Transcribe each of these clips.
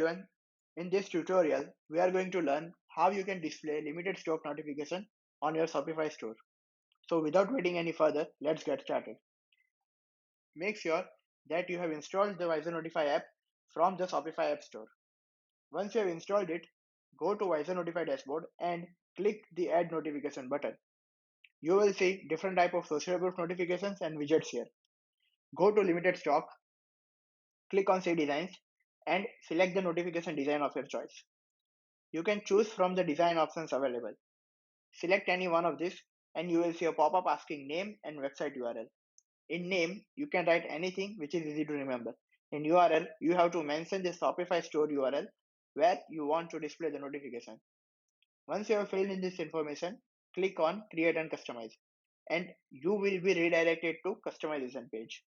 everyone. In this tutorial, we are going to learn how you can display limited stock notification on your Shopify store. So without waiting any further, let's get started. Make sure that you have installed the WiserNotify app from the Shopify app store. Once you have installed it, go to WiserNotify dashboard and click the add notification button. You will see different type of social proof notifications and widgets here. Go to limited stock, click on see designs and select the notification design of your choice. You can choose from the design options available. Select any one of these and you will see a pop-up asking name and website URL. In name, you can write anything which is easy to remember. In URL, you have to mention the Shopify store URL where you want to display the notification. Once you have filled in this information, click on create and customize and you will be redirected to customization page.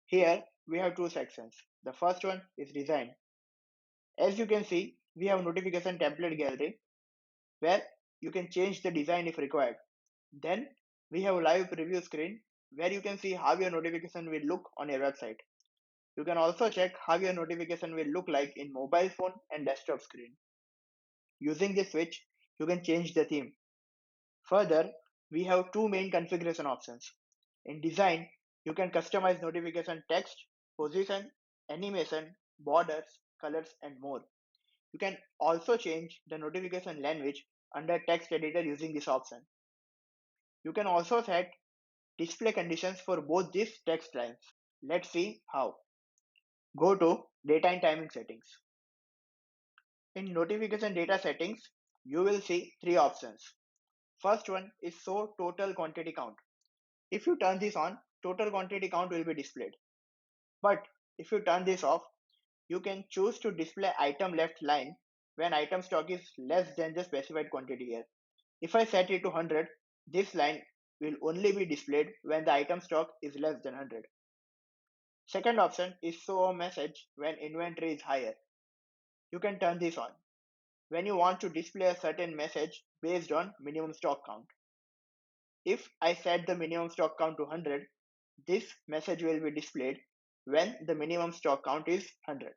Here we have two sections. The first one is design. As you can see, we have notification template gallery where you can change the design if required. Then we have live preview screen where you can see how your notification will look on your website. You can also check how your notification will look like in mobile phone and desktop screen. Using this switch, you can change the theme. Further, we have two main configuration options. In design, you can customize notification text, position, animation, borders, colors, and more. You can also change the notification language under text editor using this option. You can also set display conditions for both these text lines. Let's see how. Go to data and timing settings. In notification data settings, you will see three options. First one is show total quantity count. If you turn this on, total quantity count will be displayed. But if you turn this off, you can choose to display item left line when item stock is less than the specified quantity here. If I set it to 100, this line will only be displayed when the item stock is less than 100. Second option is show a message when inventory is higher. You can turn this on when you want to display a certain message based on minimum stock count. If I set the minimum stock count to 100, this message will be displayed when the minimum stock count is 100.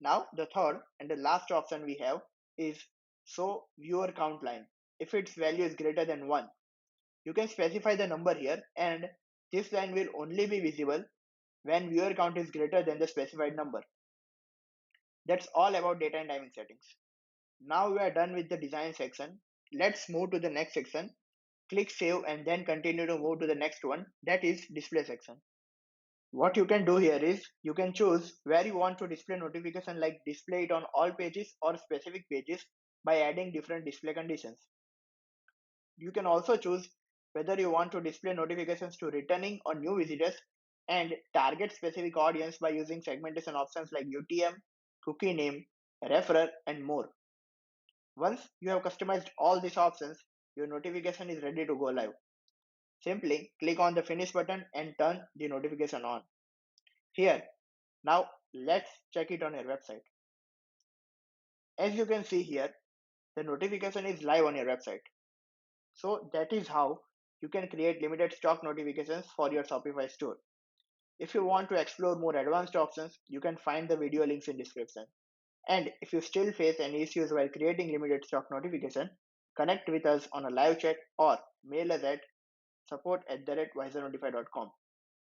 Now the third and the last option we have is show viewer count line. If its value is greater than 1, you can specify the number here and this line will only be visible when viewer count is greater than the specified number. That's all about data and timing settings. Now we are done with the design section. Let's move to the next section. Click save and then continue to move to the next one, that is display section. What you can do here is you can choose where you want to display notification, like display it on all pages or specific pages by adding different display conditions. You can also choose whether you want to display notifications to returning or new visitors and target specific audience by using segmentation options like UTM, cookie name, referrer, and more. Once you have customized all these options, your notification is ready to go live. Simply click on the finish button and turn the notification on. Here, now let's check it on your website. As you can see here, the notification is live on your website. So that is how you can create limited stock notifications for your Shopify store. If you want to explore more advanced options, you can find the video links in description. And if you still face any issues while creating limited stock notification, connect with us on a live chat or mail us at support@wisernotify.com.